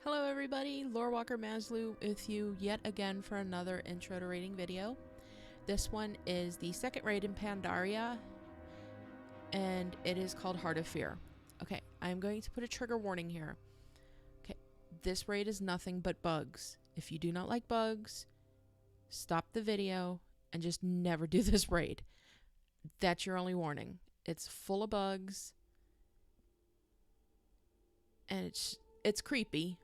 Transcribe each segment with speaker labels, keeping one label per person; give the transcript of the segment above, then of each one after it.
Speaker 1: Hello everybody, Lore Walker Maslow with you yet again for another intro to raiding video. This one is the second raid in Pandaria, and it is called Heart of Fear. Okay, I'm going to put a trigger warning here. Okay, this raid is nothing but bugs. If you do not like bugs, stop the video and just never do this raid. That's your only warning. It's full of bugs, and it's creepy.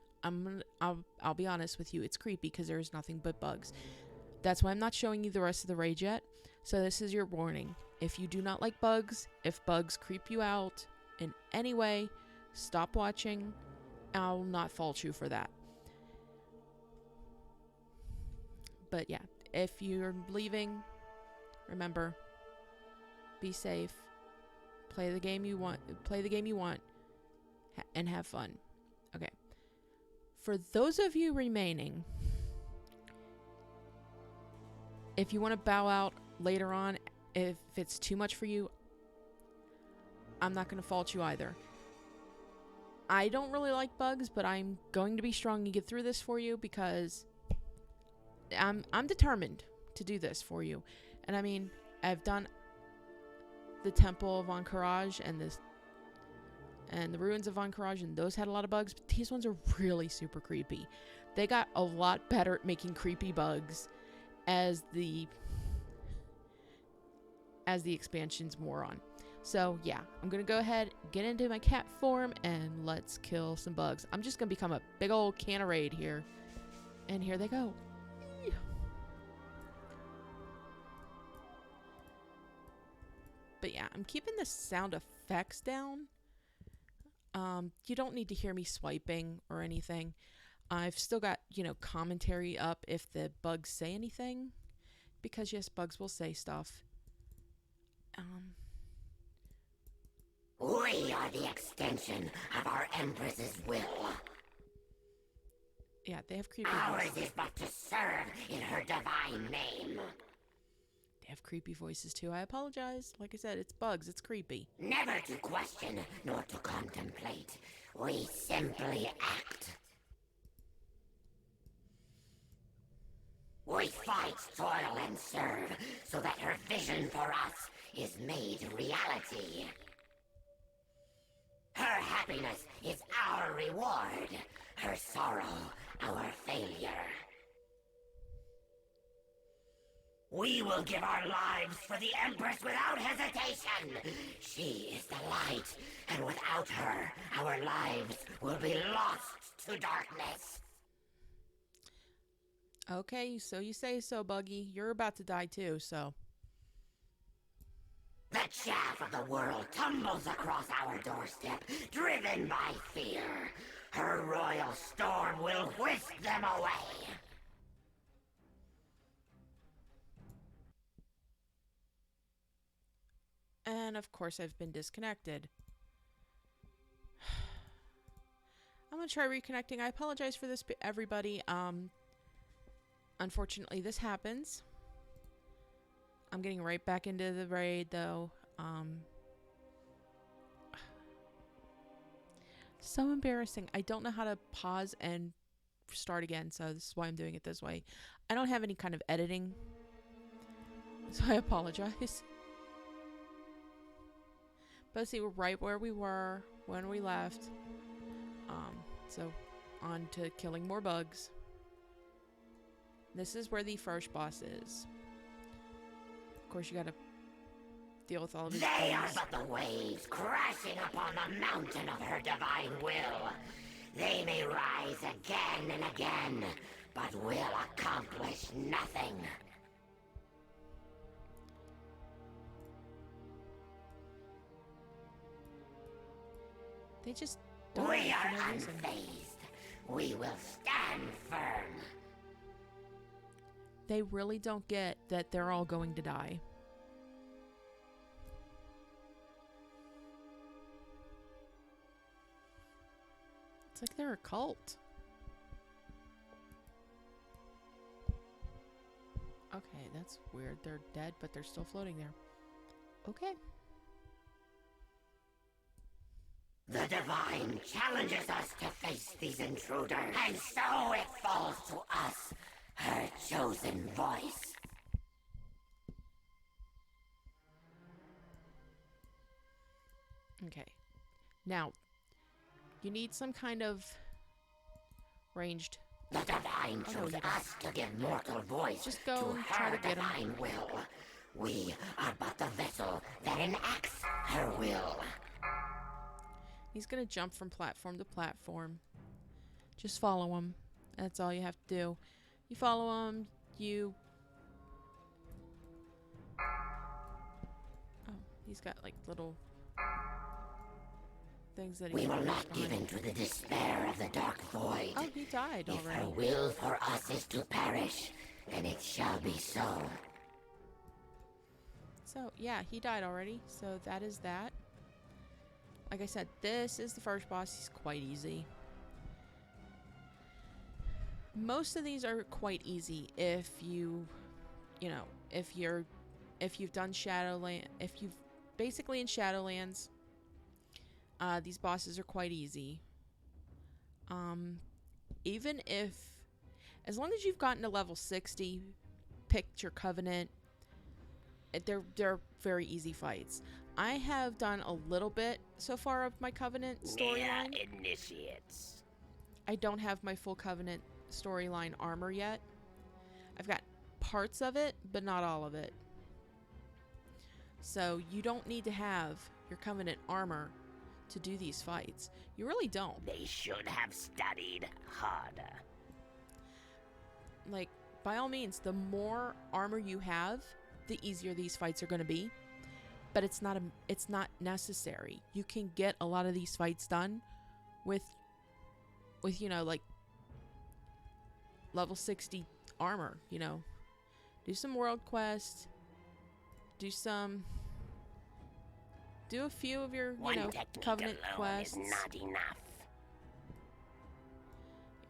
Speaker 1: I'll be honest with you, it's creepy because there's nothing but bugs. That's why I'm not showing you the rest of the raid yet. So this is your warning. If you do not like bugs, if bugs creep you out in any way, stop watching. I'll not fault you for that. But yeah, if you're leaving, remember, be safe. Play the game you want, and have fun. Okay. For those of you remaining, if you want to bow out later on, if it's too much for you, I'm not going to fault you either. I don't really like bugs, but I'm going to be strong and get through this for you because I'm determined to do this for you. And I mean, I've done the Temple of Encourage and the Ruins of Encourage, and those had a lot of bugs, but these ones are really super creepy. They got a lot better at making creepy bugs as the expansions wore on. So yeah, I'm gonna go ahead, get into my cat form, and let's kill some bugs. I'm just gonna become a big old can of raid here. And here they go. But yeah, I'm keeping the sound effects down. You don't need to hear me swiping or anything. I've still got, commentary up if the bugs say anything. Because yes, bugs will say stuff.
Speaker 2: We are the extension of our Empress's will.
Speaker 1: Yeah, they have creepy
Speaker 2: Ours
Speaker 1: voices.
Speaker 2: is but to serve in her divine name.
Speaker 1: They have creepy voices too. I apologize. Like I said, it's bugs. It's creepy.
Speaker 2: Never to question nor to contemplate. We simply act. We fight, toil, and serve so that her vision for us is made reality. Her happiness is our reward. Her sorrow, our failure. We will give our lives for the Empress without hesitation. She is the light, and without her, our lives will be lost to darkness.
Speaker 1: Okay, so you say so, Buggy. You're about to die too, so.
Speaker 2: The chaff of the world tumbles across our doorstep, driven by fear. Her royal storm will whisk them away.
Speaker 1: And of course, I've been disconnected. I'm gonna try reconnecting. I apologize for this, everybody. Unfortunately, this happens. I'm getting right back into the raid, though. So embarrassing. I don't know how to pause and start again, so this is why I'm doing it this way. I don't have any kind of editing, so I apologize. But see, we're right where we were when we left. So on to killing more bugs. This is where the first boss is. Of course, you gotta deal with all of these
Speaker 2: They are
Speaker 1: bugs.
Speaker 2: but the waves crashing upon the mountain of her divine will. They may rise again and again, but will accomplish nothing.
Speaker 1: They just don't.
Speaker 2: We are
Speaker 1: for no reason.
Speaker 2: unfazed. We will stand firm.
Speaker 1: They really don't get that they're all going to die. It's like they're a cult. Okay, that's weird. They're dead, but they're still floating there. Okay.
Speaker 2: The Divine challenges us to face these intruders, and so it falls to us, her chosen voice.
Speaker 1: Okay. Now, you need some kind of ranged.
Speaker 2: The Divine chose us to give mortal voice
Speaker 1: Just go
Speaker 2: to
Speaker 1: and try
Speaker 2: her
Speaker 1: to get him.
Speaker 2: divine will. We are but the vessel that enacts her will.
Speaker 1: He's gonna jump from platform to platform. Just follow him. That's all you have to do. You follow him, you... Oh, he's got like little things that he
Speaker 2: We will
Speaker 1: can
Speaker 2: not
Speaker 1: push
Speaker 2: give
Speaker 1: behind.
Speaker 2: in to the despair of the dark void.
Speaker 1: Oh, he died
Speaker 2: If her
Speaker 1: already.
Speaker 2: will for us is to perish, then it shall be so.
Speaker 1: So, yeah, he died already. So that is that. Like I said, this is the first boss. He's quite easy. Most of these are quite easy if you know, if you've done Shadowlands, if you've basically in Shadowlands, these bosses are quite easy. Even if, as long as you've gotten to level 60, picked your Covenant, they're very easy fights. I have done a little bit so far of my Covenant storyline.
Speaker 2: Mere initiates.
Speaker 1: I don't have my full Covenant storyline armor yet. I've got parts of it, but not all of it. So you don't need to have your Covenant armor to do these fights. You really don't.
Speaker 2: They should have studied harder.
Speaker 1: Like, by all means, the more armor you have, the easier these fights are going to be. But it's not necessary. You can get a lot of these fights done with you know, like level 60 armor, you know. Do some world quests. Do a few of your, you know, Covenant quests.
Speaker 2: Is not enough.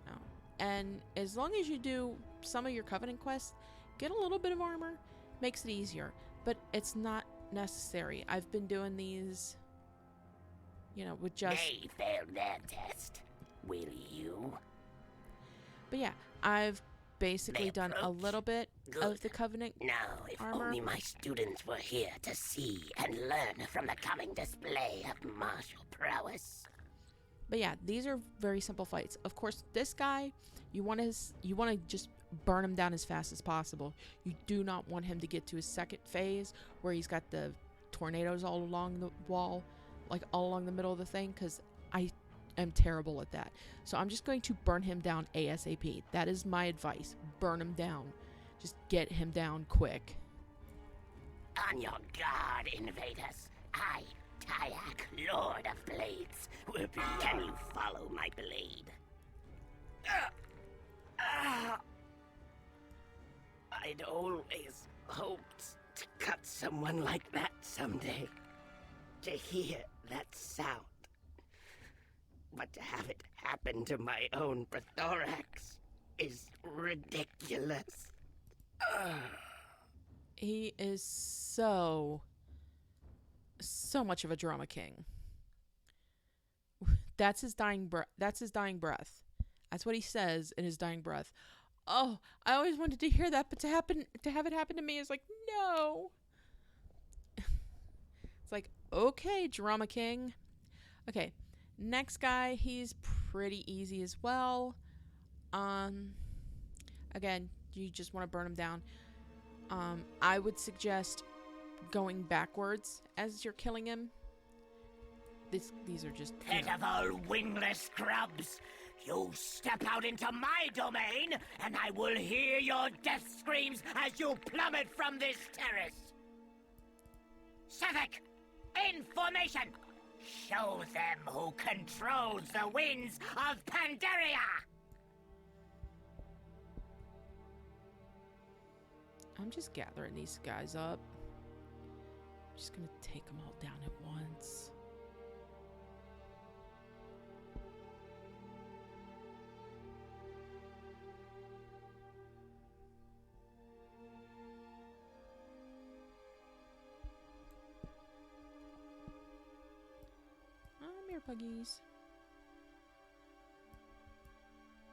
Speaker 1: You know. And as long as you do some of your Covenant quests, get a little bit of armor, makes it easier. But it's not necessary. I've been doing these, you know, with just...
Speaker 2: They failed their test. Will you?
Speaker 1: But yeah, I've basically
Speaker 2: They
Speaker 1: done a
Speaker 2: approach.
Speaker 1: little bit
Speaker 2: Good.
Speaker 1: of the Covenant.
Speaker 2: Now, if
Speaker 1: armor.
Speaker 2: only my students were here to see and learn from the coming display of martial prowess.
Speaker 1: But yeah, these are very simple fights. Of course, this guy, you want to just burn him down as fast as possible. You do not want him to get to his second phase where he's got the tornadoes all along the wall, like all along the middle of the thing, because I am terrible at that. So I'm just going to burn him down ASAP. That is my advice. Burn him down. Just get him down quick.
Speaker 2: On your guard, invaders. I, Tyak, Lord of Blades, will be... Can you follow my blade? I'd always hoped to cut someone like that someday. To hear that sound. But to have it happen to my own prothorax is ridiculous.
Speaker 1: He is so much of a drama king. That's his dying breath. That's his dying breath. That's what he says in his dying breath. Oh, I always wanted to hear that, but to have it happen to me is like, no. It's like, okay, drama king. Okay, next guy, he's pretty easy as well. Again, you just want to burn him down. I would suggest going backwards as you're killing him. These are just, you know.
Speaker 2: Pitiful wingless scrubs! You step out into my domain, and I will hear your death screams as you plummet from this terrace! Civic! In formation! Show them who controls the winds of Pandaria!
Speaker 1: I'm just gathering these guys up. I'm just gonna take them all down at once. You're puggies.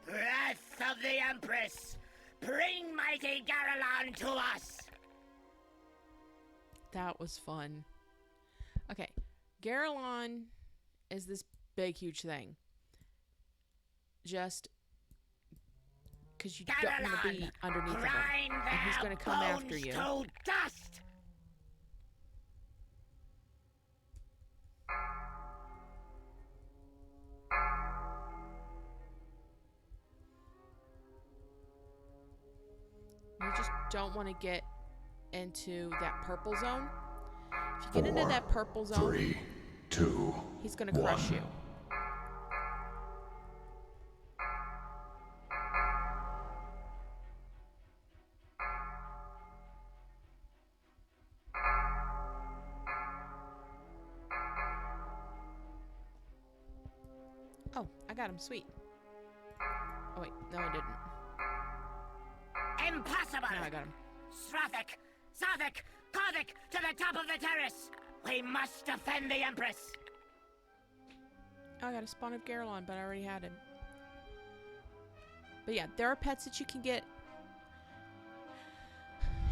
Speaker 2: Breath of the Empress, bring mighty Garelon to us!
Speaker 1: That was fun. Okay, Garelon is this big, huge thing. Just because you don't want to be underneath of him. And he's going to come after you.
Speaker 2: To dust!
Speaker 1: You just don't want to get into that purple zone. If you get into that purple zone,
Speaker 3: 3, 2,
Speaker 1: he's going to crush you. Oh, I got him. Sweet. Oh, wait. No, I didn't.
Speaker 2: Impossible!
Speaker 1: No, I got him.
Speaker 2: Srathik, Sarthik, Karthik, to the top of the terrace! We must defend the Empress!
Speaker 1: Oh, I got a spawn of Garelon, but I already had him. But yeah, there are pets that you can get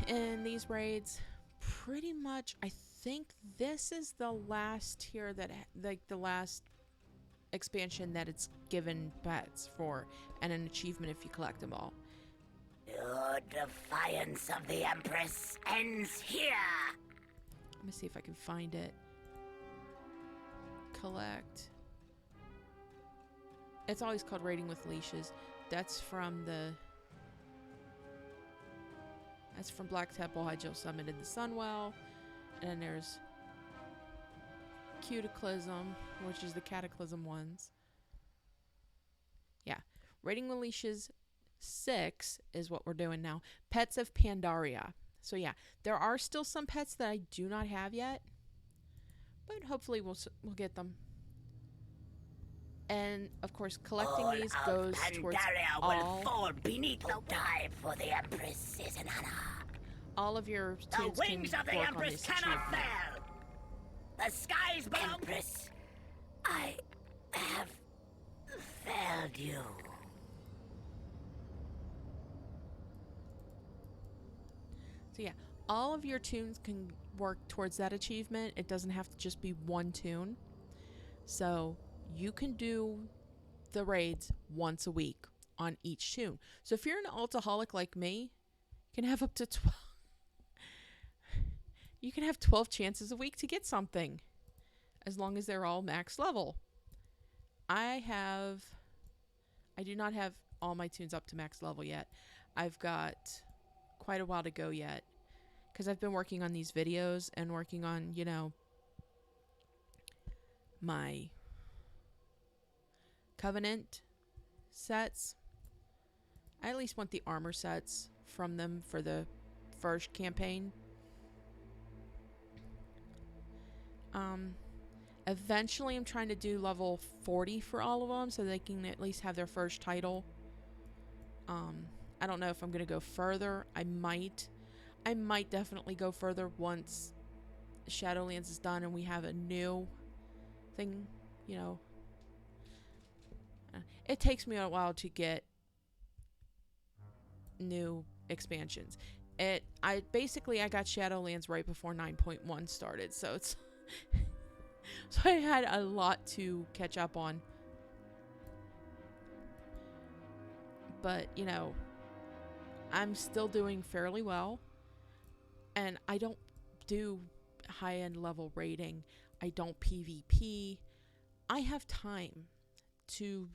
Speaker 1: in these raids. Pretty much, I think this is the last tier that, like, the last expansion that it's given pets for, and an achievement if you collect them all.
Speaker 2: Your defiance of the Empress ends here!
Speaker 1: Let me see if I can find it. Collect. It's always called Raiding with Leashes. That's from Black Temple Hyjal Summit in the Sunwell. And then there's Cataclysm, which is the Cataclysm ones. Yeah. Raiding with Leashes 6 is what we're doing now. Pets of Pandaria. So yeah, there are still some pets that I do not have yet, but hopefully we'll get them. And of course, collecting
Speaker 2: all
Speaker 1: these goes towards
Speaker 2: will
Speaker 1: all.
Speaker 2: fall beneath the dive for the Empress is an honor.
Speaker 1: All of your
Speaker 2: The
Speaker 1: tunes
Speaker 2: wings
Speaker 1: can
Speaker 2: of the
Speaker 1: work on
Speaker 2: Empress
Speaker 1: this
Speaker 2: cannot
Speaker 1: achievement.
Speaker 2: fail. The skies below. Empress, I have failed you.
Speaker 1: So yeah, all of your tunes can work towards that achievement. It doesn't have to just be one tune. So you can do the raids once a week on each tune. So if you're an altaholic like me, you can have up to 12. You can have 12 chances a week to get something, as long as they're all max level. I do not have all my tunes up to max level yet. I've got quite a while to go yet, because I've been working on these videos and working on, you know, my Covenant sets. I at least want the armor sets from them for the first campaign. Eventually I'm trying to do level 40 for all of them so they can at least have their first title. I don't know if I'm going to go further. I might definitely go further once Shadowlands is done and we have a new thing, you know. It takes me a while to get new expansions. I got Shadowlands right before 9.1 started, so it's so I had a lot to catch up on. But, you know, I'm still doing fairly well, and I don't do high-end level raiding. I don't PvP. I have time to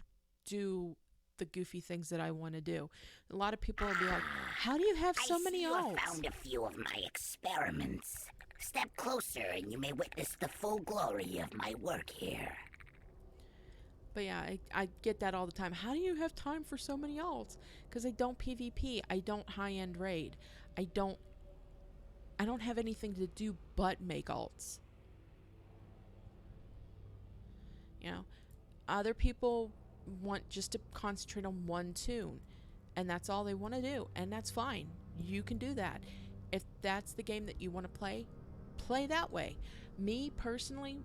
Speaker 1: do the goofy things that I want to do. A lot of people will be like, how do you have so many
Speaker 2: alts? I
Speaker 1: alts?
Speaker 2: found a few of my experiments. Step closer and you may witness the full glory of my work here.
Speaker 1: But yeah, I get that all the time. How do you have time for so many alts? Because I don't PvP. I don't high-end raid. I don't have anything to do but make alts. You know, other people want just to concentrate on one tune, and that's all they want to do, and that's fine. You can do that. If that's the game that you want to play that way. Me personally,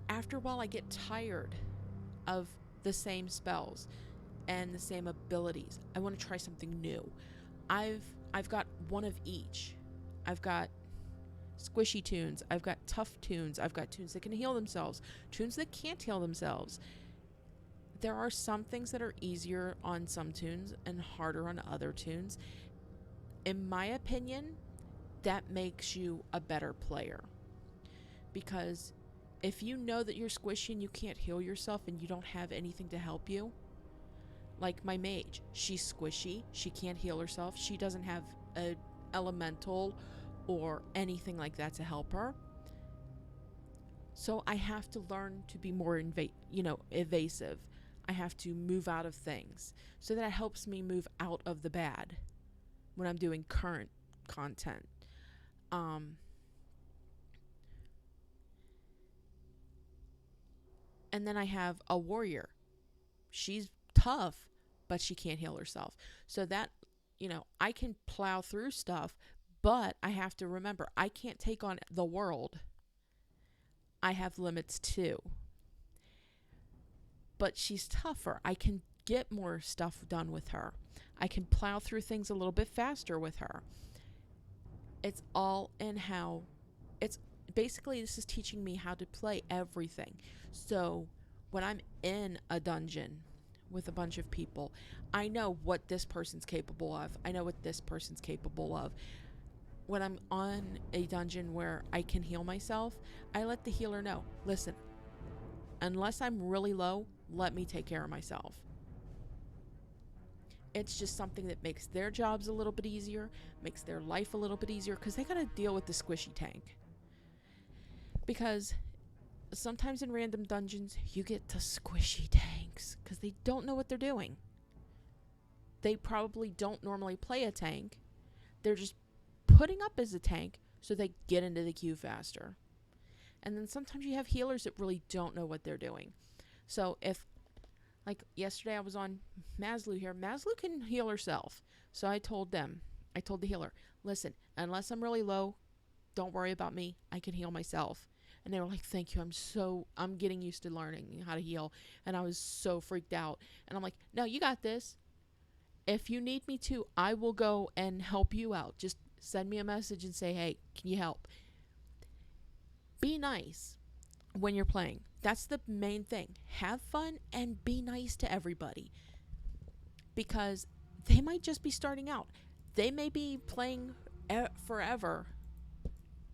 Speaker 1: after a while I get tired of the same spells and the same abilities. I want to try something new. I've got one of each. I've got squishy tunes, I've got tough tunes, I've got tunes that can heal themselves, tunes that can't heal themselves. There are some things that are easier on some tunes and harder on other tunes. In my opinion, that makes you a better player. Because if you know that you're squishy and you can't heal yourself and you don't have anything to help you, like my mage, she's squishy, she can't heal herself, she doesn't have a elemental or anything like that to help her. So I have to learn to be more evasive. I have to move out of things. So that helps me move out of the bad when I'm doing current content. And then I have a warrior. She's tough, but she can't heal herself. So that, I can plow through stuff, but I have to remember, I can't take on the world. I have limits too. But she's tougher. I can get more stuff done with her. I can plow through things a little bit faster with her. It's all in how... It's basically, this is teaching me how to play everything. So when I'm in a dungeon with a bunch of people, I know what this person's capable of. I know what this person's capable of. When I'm on a dungeon where I can heal myself, I let the healer know, listen, unless I'm really low, let me take care of myself. It's just something that makes their jobs a little bit easier, makes their life a little bit easier, because they got to deal with the squishy tank. Because sometimes in random dungeons, you get to squishy tanks, because they don't know what they're doing. They probably don't normally play a tank. They're just putting up as a tank so they get into the queue faster. And then sometimes you have healers that really don't know what they're doing. So if, like yesterday I was on Maslu here, Maslu can heal herself. So I told the healer, listen, unless I'm really low, don't worry about me. I can heal myself. And they were like, thank you. I'm getting used to learning how to heal. And I was so freaked out. And I'm like, no, you got this. If you need me to, I will go and help you out. Just send me a message and say, hey, can you help? Be nice when you're playing. That's the main thing. Have fun and be nice to everybody. Because they might just be starting out. They may be playing forever.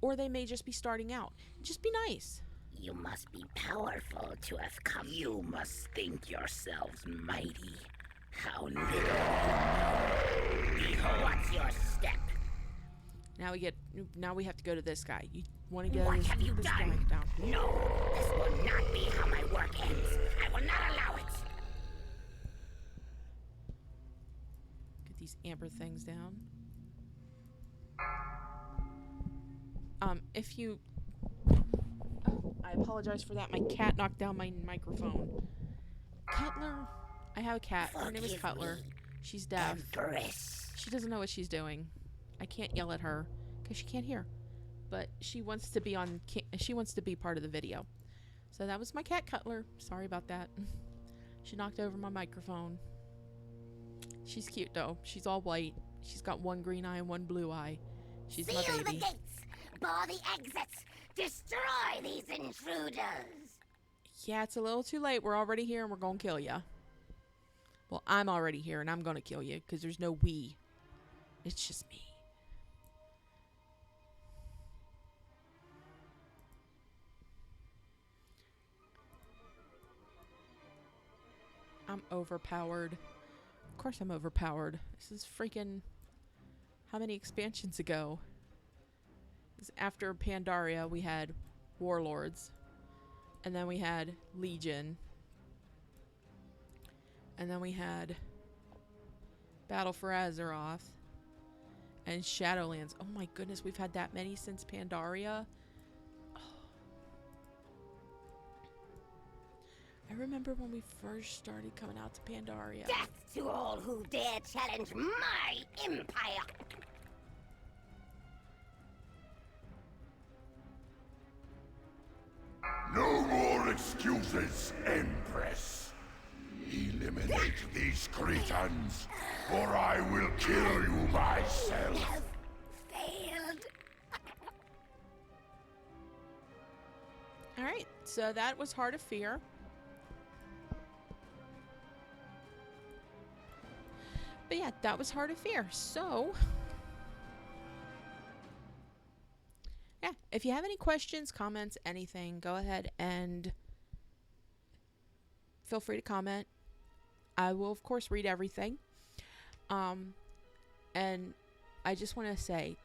Speaker 1: Or they may just be starting out. Just be nice.
Speaker 2: You must be powerful to have come. You must think yourselves mighty. How little you know. Behold, what's your step?
Speaker 1: Now we have to go to this guy. You want to get
Speaker 2: What
Speaker 1: this,
Speaker 2: have you
Speaker 1: this
Speaker 2: done?
Speaker 1: guy down here?
Speaker 2: No, this will not be how my work ends. I will not allow it.
Speaker 1: Get these amber things down. If you... Oh, I apologize for that. My cat knocked down my microphone. Cutler. I have a cat. Her name is
Speaker 2: Forgive
Speaker 1: Cutler.
Speaker 2: me,
Speaker 1: She's deaf.
Speaker 2: Empress.
Speaker 1: She doesn't know what she's doing. I can't yell at her because she can't hear. But she wants to be part of the video. So that was my cat Cutler. Sorry about that. She knocked over my microphone. She's cute though. She's all white. She's got one green eye and one blue eye. She's my
Speaker 2: Seal the
Speaker 1: baby.
Speaker 2: gates. Bar the exits. Destroy these intruders.
Speaker 1: Yeah, it's a little too late. We're already here and we're gonna kill ya. Well, I'm already here and I'm gonna kill you because there's no we. It's just me. I'm overpowered. Of course I'm overpowered. This is freaking... How many expansions ago? After Pandaria, we had Warlords. And then we had Legion. And then we had Battle for Azeroth. And Shadowlands. Oh my goodness, we've had that many since Pandaria. Oh. I remember when we first started coming out to Pandaria.
Speaker 2: Death to all who dare challenge my empire.
Speaker 3: No more excuses, Empress. Eliminate these cretins, or I will kill you myself.
Speaker 2: Failed.
Speaker 1: Alright, so that was Heart of Fear. But yeah, that was Heart of Fear. So, yeah, if you have any questions, comments, anything, go ahead and feel free to comment. I will, of course, read everything. And I just want to say,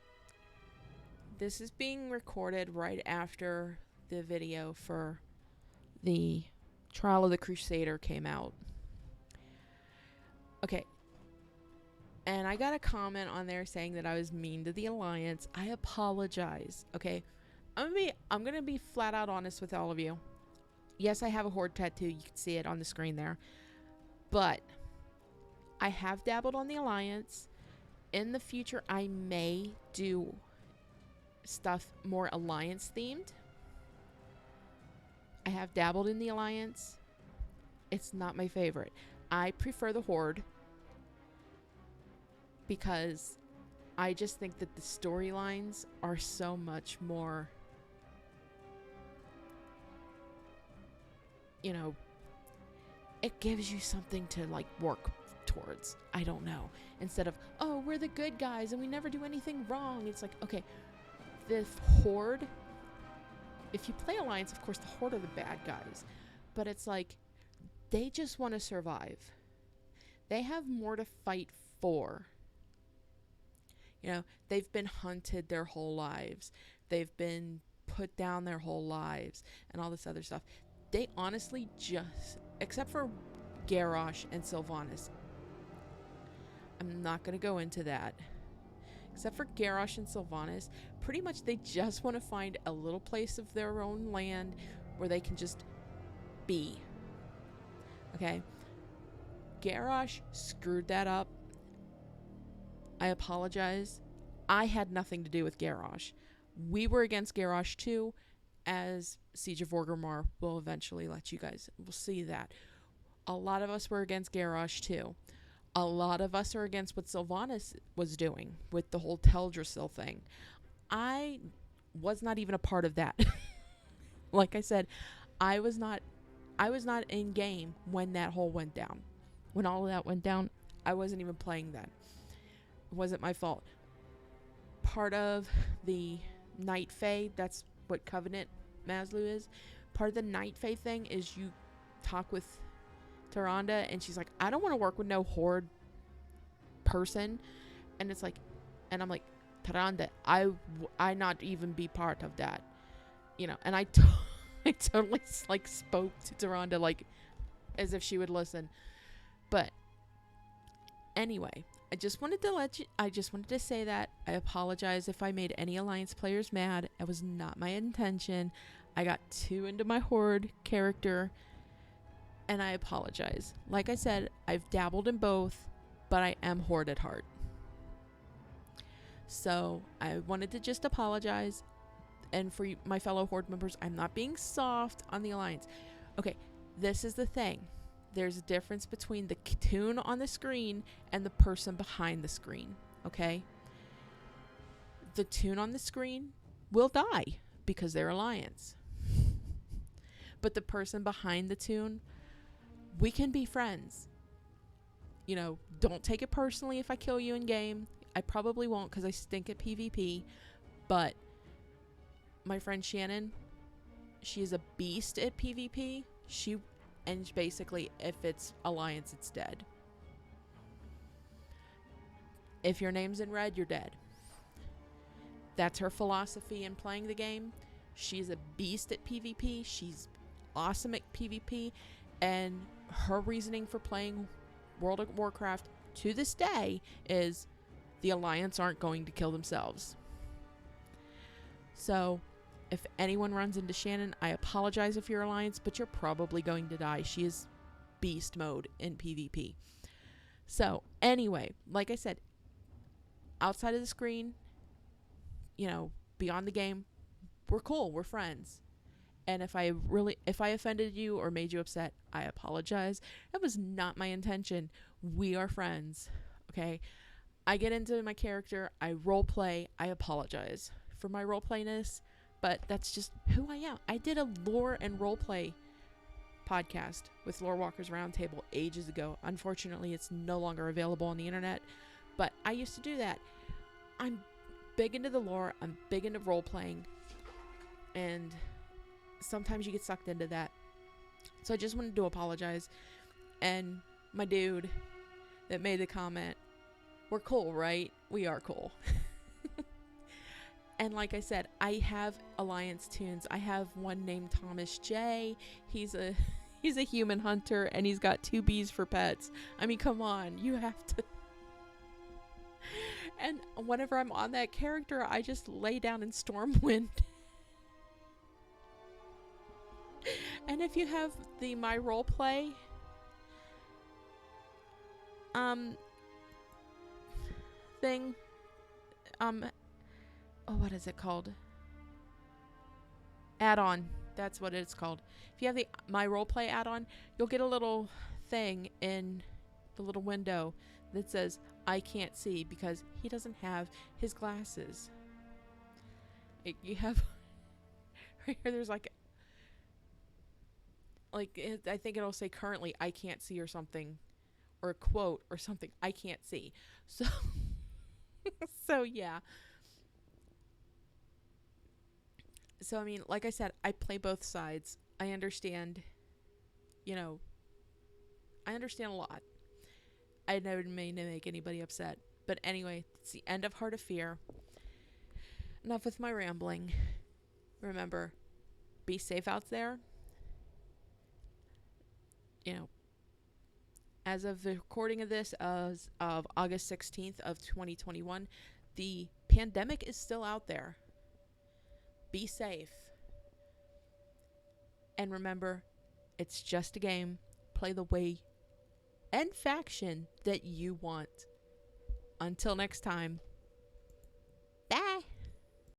Speaker 1: this is being recorded right after the video for the Trial of the Crusader came out. Okay. And I got a comment on there saying that I was mean to the Alliance. I apologize. Okay. I'm gonna be flat out honest with all of you. Yes, I have a Horde tattoo. You can see it on the screen there. But I have dabbled on the Alliance. In the future, I may do stuff more Alliance themed. I have dabbled in the Alliance. It's not my favorite. I prefer the Horde because I just think that the storylines are so much more, you know, it gives you something to like work towards. I don't know. Instead of, oh, we're the good guys and we never do anything wrong. It's like, okay, the Horde, if you play Alliance, of course the Horde are the bad guys, but it's like they just want to survive. They have more to fight for. You know, they've been hunted their whole lives. They've been put down their whole lives and all this other stuff. They honestly just, except for Garrosh and Sylvanas, I'm not going to go into that. Except for Garrosh and Sylvanas, pretty much they just want to find a little place of their own land where they can just be. Okay? Garrosh screwed that up. I apologize. I had nothing to do with Garrosh. We were against Garrosh too, as Siege of Orgrimmar will eventually let you guys. We'll see that. A lot of us were against Garrosh too. A lot of us are against what Sylvanas was doing with the whole Teldrassil thing. I was not even a part of that. Like I said, I was not in game when that whole went down. When all of that went down, I wasn't even playing that. It wasn't my fault. Part of the Night Fae, that's what Covenant Maslu is. Part of the Night Fae thing is you talk with Tyrande and she's like, I don't want to work with no Horde person. And it's like, and I'm like, Tyrande, I not even be part of that. You know, and I totally like spoke to Tyrande like as if she would listen. But anyway, I just wanted to say that. I apologize if I made any Alliance players mad. It was not my intention. I got too into my Horde character, and I apologize. Like I said, I've dabbled in both, but I am Horde at heart. So I wanted to just apologize. And for my fellow Horde members, I'm not being soft on the Alliance. Okay, this is the thing. There's a difference between the toon on the screen and the person behind the screen, okay? The toon on the screen will die because they're Alliance. But the person behind the toon, we can be friends. You know, don't take it personally if I kill you in game. I probably won't because I stink at PvP. But my friend Shannon, she is a beast at PvP. And basically, if it's Alliance, it's dead. If your name's in red, you're dead. That's her philosophy in playing the game. She's a beast at PvP. She's awesome at PvP. And her reasoning for playing World of Warcraft to this day is the Alliance aren't going to kill themselves. So if anyone runs into Shannon, I apologize if you're Alliance, but you're probably going to die. She is beast mode in PvP. So, anyway, like I said, outside of the screen, you know, beyond the game, we're cool. We're friends. And if I offended you or made you upset, I apologize. That was not my intention. We are friends. Okay? I get into my character, I role play, I apologize for my role playness, but that's just who I am. I did a lore and role play podcast with Lore Walkers Roundtable ages ago. Unfortunately, it's no longer available on the internet, but I used to do that. I'm big into the lore, I'm big into role playing, and sometimes you get sucked into that. So I just wanted to apologize. And my dude that made the comment, we're cool, right? We are cool. And like I said, I have alliance tunes. I have one named Thomas J. He's a human hunter, and he's got 2 bees for pets. I mean, come on, you have to. And whenever I'm on that character, I just lay down in Stormwind. And if you have the My Roleplay thing, what is it called? Add-on. That's what it's called. If you have the My Roleplay add-on, you'll get a little thing in the little window that says, I can't see, because he doesn't have his glasses. You have right here, there's like I think it'll say currently I can't see or something, or a quote or something, I can't see. So so yeah. So I mean, like I said, I play both sides. I understand, I understand a lot. I never mean to make anybody upset. But anyway, it's the end of Heart of Fear. Enough with my rambling. Remember, be safe out there. As of the recording of this, as of August 16th of 2021, the pandemic is still out there. Be safe. And remember, it's just a game. Play the way and faction that you want. Until next time. Bye.